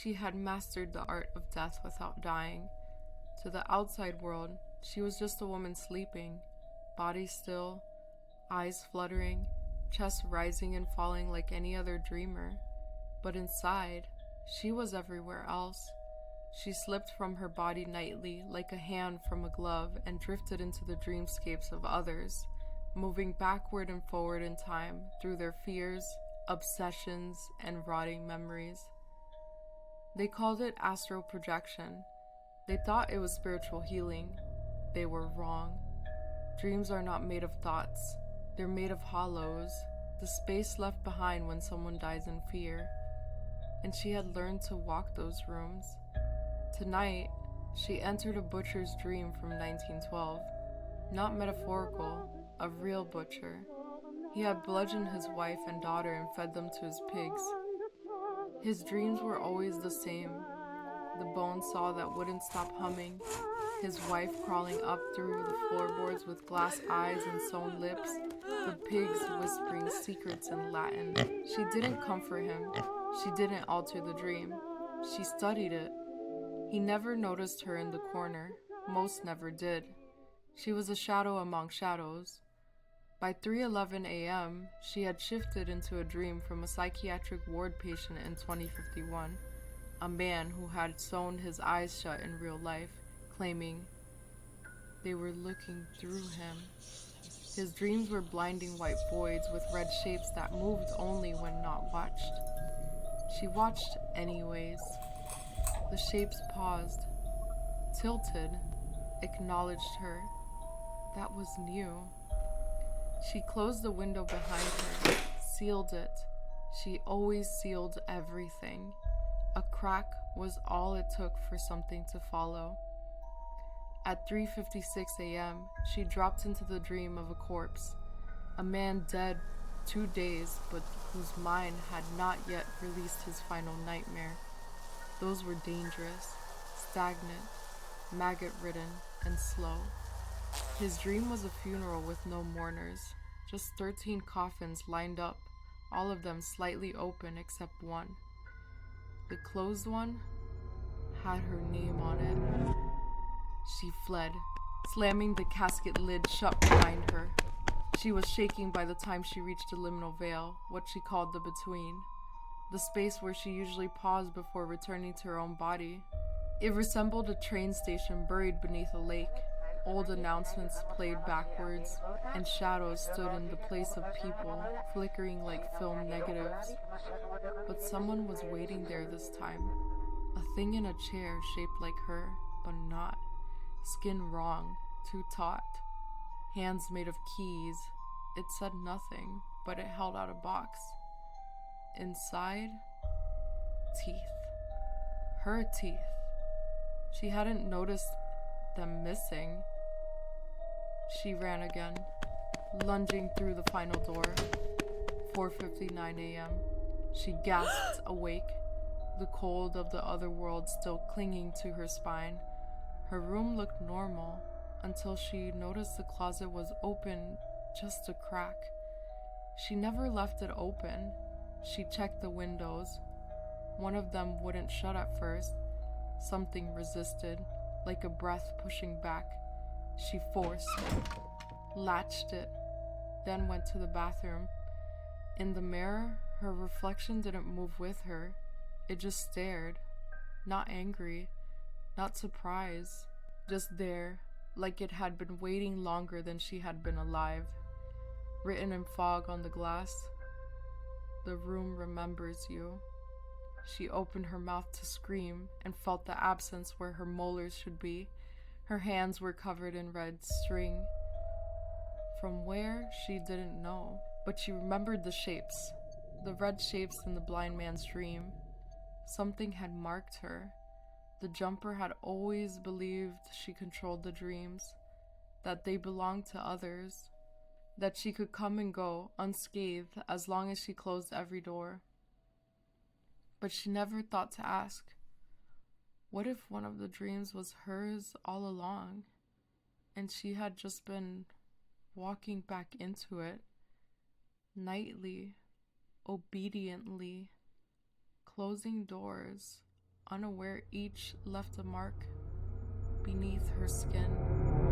She had mastered the art of death without dying. To the outside world, she was just a woman sleeping, body still, eyes fluttering, chest rising and falling like any other dreamer. But inside, she was everywhere else. She slipped from her body nightly like a hand from a glove and drifted into the dreamscapes of others, moving backward and forward in time through their fears, obsessions, and rotting memories. They called it astral projection. They thought it was spiritual healing. They were wrong. Dreams are not made of thoughts. They're made of hollows, the space left behind when someone dies in fear. And she had learned to walk those rooms. Tonight, she entered a butcher's dream from 1912. Not metaphorical, a real butcher. He had bludgeoned his wife and daughter and fed them to his pigs. His dreams were always the same. The bone saw that wouldn't stop humming, his wife crawling up through the floorboards with glass eyes and sewn lips, the pigs whispering secrets in Latin. She didn't comfort him. She didn't alter the dream. She studied it. He never noticed her in the corner. Most never did. She was a shadow among shadows. By 3:11 a.m., she had shifted into a dream from a psychiatric ward patient in 2051, a man who had sewn his eyes shut in real life, claiming they were looking through him. His dreams were blinding white voids with red shapes that moved only when not watched. She watched anyways. The shapes paused, tilted, acknowledged her. That was new. She closed the window behind her, sealed it. She always sealed everything. A crack was all it took for something to follow. At 3:56 a.m., she dropped into the dream of a corpse, a man dead 2 days, but whose mind had not yet released his final nightmare. Those were dangerous, stagnant, maggot-ridden, and slow. His dream was a funeral with no mourners, just 13 coffins lined up, all of them slightly open except one. The closed one had her name on it. She fled, slamming the casket lid shut behind her. She was shaking by the time she reached the liminal veil, what she called the between, the space where she usually paused before returning to her own body. It resembled a train station buried beneath a lake. Old announcements played backwards, and shadows stood in the place of people, flickering like film negatives. But someone was waiting there this time. A thing in a chair shaped like her, but not. Skin wrong, too taut. Hands made of keys. It said nothing, but it held out a box. Inside, teeth. Her teeth. She hadn't noticed them missing. She ran again, lunging through the final door. 4:59 a.m. She gasped awake, the cold of the other world still clinging to her spine. Her room looked normal until she noticed the closet was open just a crack. She never left it open. She checked the windows. One of them wouldn't shut at first. Something resisted, like a breath pushing back. She forced it, latched it, then went to the bathroom. In the mirror, her reflection didn't move with her. It just stared, not angry, not surprised, just there, like it had been waiting longer than she had been alive. Written in fog on the glass, "The room remembers you." She opened her mouth to scream and felt the absence where her molars should be. Her hands were covered in red string. From where, she didn't know, but she remembered the shapes, the red shapes in the blind man's dream. Something had marked her. The jumper had always believed she controlled the dreams, that they belonged to others, that she could come and go unscathed as long as she closed every door. But she never thought to ask, what if one of the dreams was hers all along, and she had just been walking back into it, nightly, obediently, closing doors, unaware each left a mark beneath her skin.